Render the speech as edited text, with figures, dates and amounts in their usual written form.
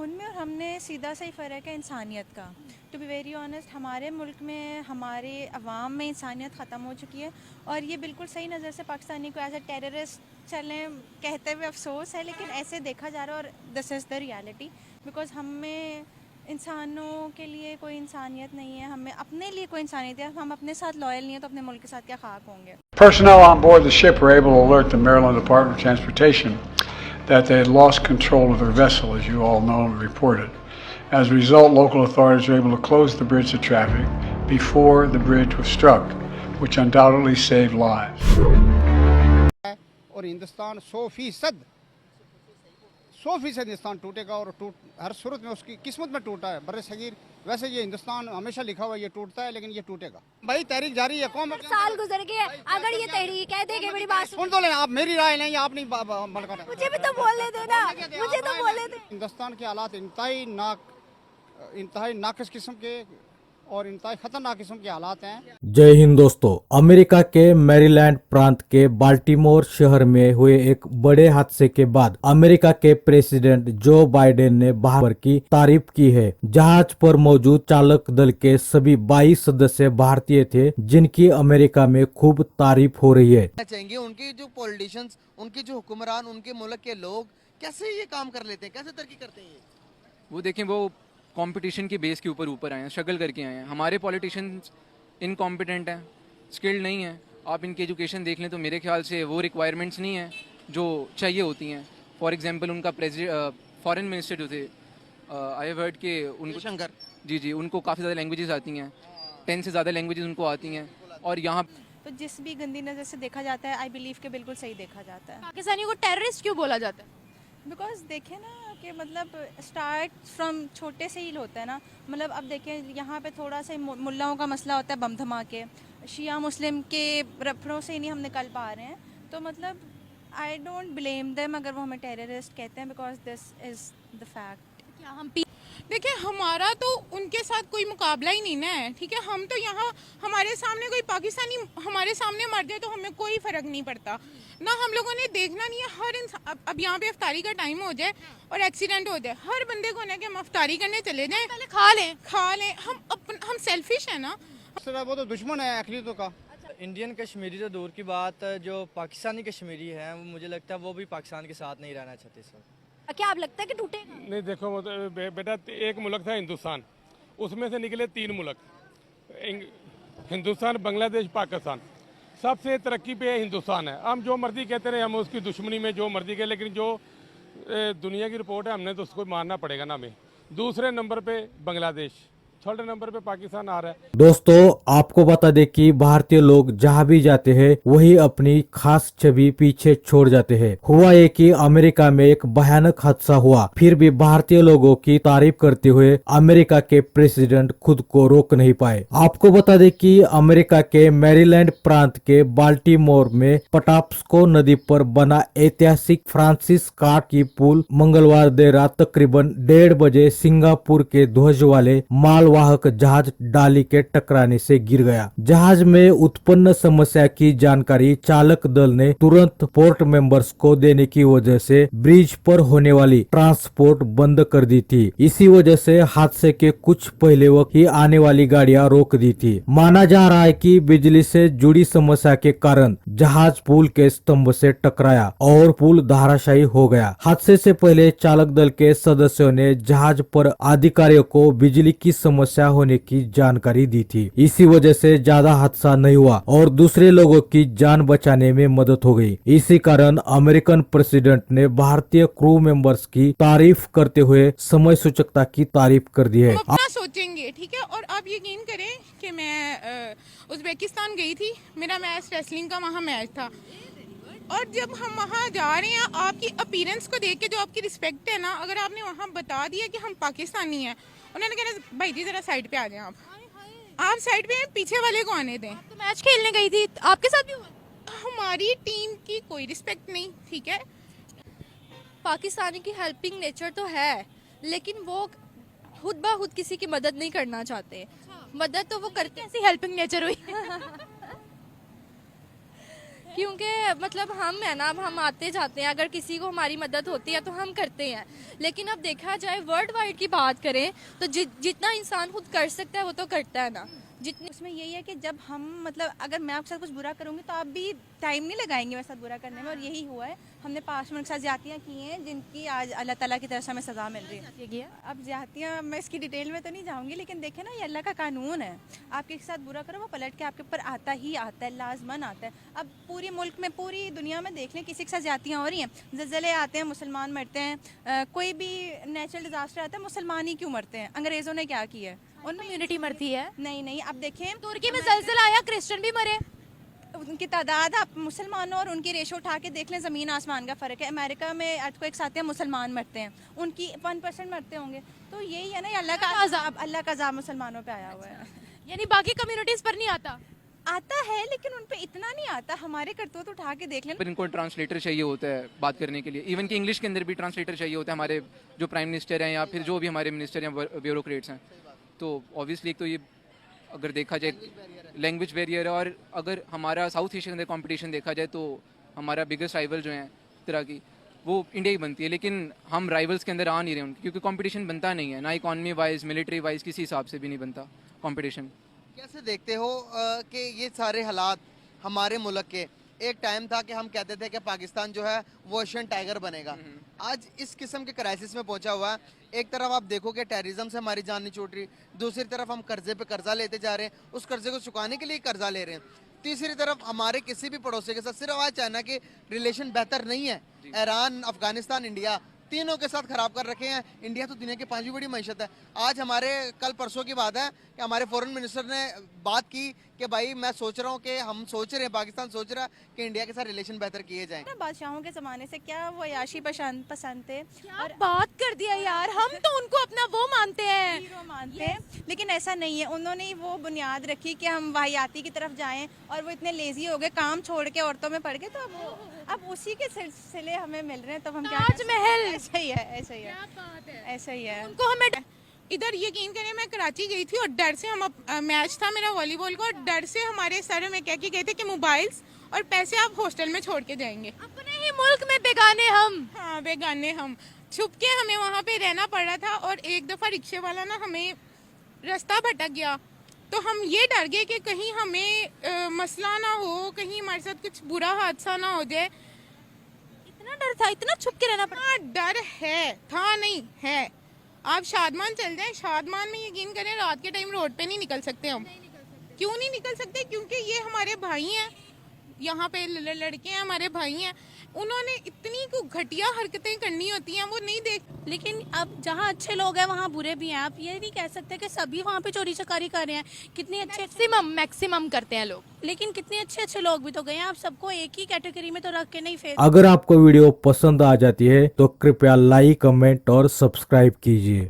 उनमें और हमने सीधा सा ही फ़र्क है इंसानियत का। टू बी वेरी ऑनेस्ट, हमारे मुल्क में हमारे अवाम में इंसानियत ख़त्म हो चुकी है और ये बिल्कुल सही नज़र से पाकिस्तानी को एज ए टेररिस्ट चलें कहते हुए अफसोस है, लेकिन ऐसे देखा जा रहा है और this is the reality. Because हम में इंसानों के लिए कोई इंसानियत नहीं है, हमें अपने लिए कोई इंसानियत है। हम अपने साथ लॉयल नहीं है तो अपने मुल्क के साथ क्या खाक होंगे। Personnel on board the ship were able to alert the Maryland Department of Transportation that they had lost control of their vessel, as you all know and reported. As a result, local authorities were able to close the bridge to traffic before the bridge was struck, which undoubtedly saved lives. और हिंदुस्तान 100% हिंदुस्तान टूटेगा और हर सूरत में उसकी किस्मत में टूटा है बर्रे सगीर। वैसे ये हिंदुस्तान हमेशा लिखा हुआ है ये टूटता है, लेकिन ये टूटेगा। भाई तहरीक जारी है, कौन साल गुजर गए, अगर ये तहरीक है देखे बड़ी बात सुन तो लें, आप मेरी राय नहीं, आप नहीं मलका। मुझे भी तो बोलने दो ना, मुझे तो बोलने दो। हिंदुस्तान के हालात इंतहाई नाकिस किस्म के और इंतहाई खतरनाक किस्म के हालात हैं। जय हिंद दोस्तों। अमेरिका के मैरीलैंड प्रांत के बाल्टीमोर शहर में हुए एक बड़े हादसे के बाद अमेरिका के प्रेसिडेंट जो बाइडेन ने बाहर की तारीफ की है। जहाज पर मौजूद चालक दल के सभी 22 सदस्य भारतीय थे, जिनकी अमेरिका में खूब तारीफ हो रही है। चाहेंगे उनके जो पॉलिटिशियंस, उनके जो हुक्मरान, उनके मुल्क के लोग कैसे ये काम कर लेते हैं, कैसे तरक्की करते हैं। वो देखें, वो कंपटीशन के बेस के ऊपर आए हैं, स्ट्रगल करके आए हैं। हमारे पॉलिटिशियंस इनकॉम्पिटेंट हैं, स्किल्ड नहीं हैं। आप इनकी एजुकेशन देख लें तो मेरे ख्याल से वो रिक्वायरमेंट्स नहीं हैं जो चाहिए होती हैं। फॉर एग्जांपल उनका फॉरेन मिनिस्टर जो थे, आई हैव हर्ड के उनको शंकर जी उनको काफ़ी ज़्यादा लैंग्वेजेस आती हैं, 10 से ज़्यादा लैंग्वेजेस उनको आती हैं। और यहाँ तो जिस भी गंदी नज़र से देखा जाता है, आई बिलीव के बिल्कुल सही देखा जाता है। पाकिस्तानियों को टेररिस्ट क्यों बोला जाता है? बिकॉज देखें ना कि मतलब स्टार्ट फ्रॉम छोटे से ही होता है ना। मतलब अब देखें, यहाँ पे थोड़ा सा मुल्लाओं का मसला होता है, बम धमाके, शिया मुस्लिम के रफड़ों से ही नहीं हम निकल पा रहे हैं। तो मतलब आई डोंट ब्लेम देम अगर वो हमें टेररिस्ट कहते हैं, because this is the fact. क्या हम देखिए, हमारा तो उनके साथ कोई मुकाबला ही नहीं ना है, ठीक है। हम तो यहाँ, हमारे सामने कोई पाकिस्तानी हमारे सामने मर जाए तो हमें कोई फ़र्क नहीं पड़ता ना। हम लोगों ने देखना नहीं है हर इंसान। अब यहाँ पे अफ्तारी का टाइम हो जाए और एक्सीडेंट हो जाए, हर बंदे को ना कि हम अफ्तारी करने चले जाएं, पहले खा लें। हम सेल्फिश है ना। वो तो दुश्मन है अक़लीतों का। इंडियन कश्मीरी तो दूर की बात, जो पाकिस्तानी कश्मीरी है वो मुझे लगता है वो भी पाकिस्तान के साथ नहीं रहना चाहते सर। क्या आप लगता है कि टूटेगा? नहीं, देखो वो तो बेटा एक मुल्क था हिंदुस्तान, उसमें से निकले 3 मुल्क, हिंदुस्तान, बांग्लादेश, पाकिस्तान। सबसे तरक्की पे हिंदुस्तान है। हम जो मर्जी कहते रहे, हम उसकी दुश्मनी में जो मर्जी कहें, लेकिन जो दुनिया की रिपोर्ट है हमने तो उसको मानना पड़ेगा ना हमें। दूसरे नंबर पे बांग्लादेश, थर्ड नंबर पे पाकिस्तान आ रहा है। दोस्तों, आपको बता दें कि भारतीय लोग जहां भी जाते हैं वही अपनी खास छवि पीछे छोड़ जाते हैं। हुआ ये कि अमेरिका में एक भयानक हादसा हुआ, फिर भी भारतीय लोगों की तारीफ करते हुए अमेरिका के प्रेसिडेंट खुद को रोक नहीं पाए। आपको बता दें कि अमेरिका के मैरीलैंड प्रांत के बाल्टीमोर में पटाप्स्को नदी पर बना ऐतिहासिक फ्रांसिस स्कॉट की पुल मंगलवार देर रात तकरीबन 1:30 बजे सिंगापुर के ध्वज वाले माल वाहक जहाज डाली के टकराने से गिर गया। जहाज में उत्पन्न समस्या की जानकारी चालक दल ने तुरंत पोर्ट मेंबर्स को देने की वजह से ब्रिज पर होने वाली ट्रांसपोर्ट बंद कर दी थी। इसी वजह से हादसे के कुछ पहले वक्त ही आने वाली गाड़ियां रोक दी थी। माना जा रहा है कि बिजली से जुड़ी समस्या के कारण जहाज पुल के स्तंभ से टकराया और पुल धराशायी हो गया। हादसे से पहले चालक दल के सदस्यों ने जहाज पर अधिकारियों को बिजली की समस्या होने की जानकारी दी थी। इसी वजह से ज्यादा हादसा नहीं हुआ और दूसरे लोगों की जान बचाने में मदद हो गई। इसी कारण अमेरिकन प्रेसिडेंट ने भारतीय क्रू मेंबर्स की तारीफ करते हुए समय सूचकता की तारीफ कर दी है। अपना सोचेंगे, ठीक है। और आप यकीन करें कि मैं उज़्बेकिस्तान गई थी, मेरा मैच रेसलिंग का वहाँ मैच था। और जब हम वहाँ जा रहे हैं, आपकी अपीयरेंस को देख के जो आपकी रिस्पेक्ट है ना, अगर आपने वहाँ बता दिया कि हम पाकिस्तानी हैं, उन्होंने कहना भाई जी जरा साइड पे आ जाएं, आप साइड पे, पीछे वाले को आने दें। तो मैच खेलने गई थी, आपके साथ भी हुआ? हमारी टीम की कोई रिस्पेक्ट नहीं, ठीक है। पाकिस्तानी की हेल्पिंग नेचर तो है, लेकिन वो खुद ब खुद किसी की मदद नहीं करना चाहते। मदद तो वो करते। ऐसी हेल्पिंग नेचर हुई क्योंकि मतलब हम है ना, अब हम आते जाते हैं, अगर किसी को हमारी मदद होती है तो हम करते हैं, लेकिन अब देखा जाए वर्ल्ड वाइड की बात करें तो जितना इंसान खुद कर सकता है वो तो करता है ना। जितने उसमें यही है कि जब हम मतलब अगर मैं आपके साथ कुछ बुरा करूँगी तो आप भी टाइम नहीं लगाएंगे मेरे साथ बुरा करने में, और यही हुआ है। हमने पास्ट में उनके साथ ज्यादतियाँ की हैं जिनकी आज अल्लाह ताला की तरफ से हमें सज़ा मिल रही है। अब ज्यादतियाँ मैं इसकी डिटेल में तो नहीं जाऊँगी, लेकिन देखें ना, ये अल्लाह का कानून है। आप किसी के साथ बुरा करो वो पलट के आपके ऊपर आता ही आता है, लाजमन आता है। अब पूरे मुल्क में, पूरी दुनिया में देख लें, किसी के साथ ज्यादतियाँ हो रही हैं, ज़लज़ले आते हैं मुसलमान मरते हैं, कोई भी नेचुरल डिजास्टर आता है मुसलमान ही क्यों मरते हैं? अंग्रेज़ों ने क्या किया है? उन कम्युनिटी मरती है। नहीं, अब देखें तुर्की में ज़लज़ला आया, क्रिश्चियन भी मरे। उनकी तादाद, आप मुसलमानों और उनकी रेशो उठा के देख लें, ज़मीन आसमान का फ़र्क है। अमेरिका में अर्थक्वेक्स आते हैं, मुसलमान मरते हैं, उनकी 1% मरते होंगे। तो यही है ना, ये अल्लाह का अज़ाब मुसलमानों पे आया हुआ है। यानी बाकी कम्युनिटीज पर नहीं आता है, लेकिन उन पे इतना नहीं आता। हमारे करतूत उठा के देख लें। पर इनको ट्रांसलेटर चाहिए होता है बात करने के लिए, इवन कि इंग्लिश के अंदर भी ट्रांसलेटर चाहिए होता है। हमारे जो प्राइम मिनिस्टर हैं या फिर जो भी हमारे मिनिस्टर या ब्यूरोक्रेट्स हैं, तो ऑब्वियसली एक तो ये अगर देखा जाए लैंग्वेज बैरियर है, और अगर हमारा साउथ एशिया के अंदर कंपटीशन देखा जाए तो हमारा बिगेस्ट राइवल जो है तरह की वो इंडिया ही बनती है, लेकिन हम राइवल्स के अंदर आ नहीं रहे उनके, क्योंकि कंपटीशन बनता नहीं है, ना इकॉनमी वाइज, मिलिट्री वाइज, किसी हिसाब से भी नहीं बनता कंपटीशन। कैसे देखते हो कि ये सारे हालात हमारे मुल्क के, एक टाइम था कि हम कहते थे कि पाकिस्तान जो है वो एशियन टाइगर बनेगा, आज इस किस्म के क्राइसिस में पहुंचा हुआ है। एक तरफ आप देखो कि टेररिज्म से हमारी जान नहीं छूट रही, दूसरी तरफ हम कर्जे पे कर्जा लेते जा रहे हैं, उस कर्जे को चुकाने के लिए कर्जा ले रहे हैं, तीसरी तरफ हमारे किसी भी पड़ोसी के साथ, सिर्फ आज चाइना के रिलेशन बेहतर नहीं है, ईरान, अफगानिस्तान, इंडिया, तीनों के साथ खराब कर रखे हैं। इंडिया तो दुनिया की 5वीं बड़ी मईशत है। आज हमारे कल परसों की बात है कि हमारे फॉरेन मिनिस्टर ने बात की कि भाई मैं सोच रहा हूँ कि हम सोच रहे हैं, पाकिस्तान सोच रहा है कि इंडिया के साथ रिलेशन बेहतर किए जाएं। बादशाहों के ज़माने से क्या वो अयाशी पसंद थे, और बात कर दिया यार, हम तो उनको अपना वो मानते हैं, हीरो मानते हैं, लेकिन ऐसा नहीं है। उन्होंने वो बुनियाद रखी कि हम वाहियाती की तरफ जाएं, और वो इतने लेजी हो गए, काम छोड़ के औरतों में पड़ गए, तो अब उसी के सिलसिले हमें मिल रहे हैं। तो हम क्या ताजमहल। ऐसा ही है, ऐसा ही है। उनको हमें इधर यकीन करें, मैं कराची गई थी और डर से हम मैच था मेरा वॉलीबॉल का, और डर से हमारे सर में कह के गए थे कि मोबाइल्स और पैसे आप हॉस्टल में छोड़ के जाएंगे। अपने ही मुल्क में बेगाने हम। हाँ, बेगाने हम, छुप के हमें वहाँ पे रहना पड़ रहा था। और एक दफ़ा रिक्शे वाला ना हमें रास्ता भटक गया, तो हम ये डर गए कि कहीं हमें मसला ना हो, कहीं हमारे साथ कुछ बुरा हादसा ना हो जाए। इतना डर था, इतना छुप के रहना पड़ा। हाँ, डर है, था नहीं है। आप शादमान चल जाएं, शादमान में यकीन करें रात के टाइम रोड पे नहीं निकल सकते हम। क्यों नहीं निकल सकते? क्योंकि ये हमारे भाई हैं, यहाँ पे लड़के हैं, हमारे भाई हैं। उन्होंने इतनी को घटिया हरकतें करनी होती हैं, वो नहीं देख। लेकिन अब जहाँ अच्छे लोग हैं वहाँ बुरे भी हैं। आप ये नहीं कह सकते कि सभी वहाँ पे चोरी चकारी कर रहे हैं। कितने अच्छे मैक्सिमम करते हैं लोग, लेकिन कितने अच्छे लोग भी तो गए हैं। आप सबको एक ही कैटेगरी में तो रख के नहीं फेस। अगर आपको वीडियो पसंद आ जाती है तो कृपया लाइक, कमेंट और सब्सक्राइब कीजिए।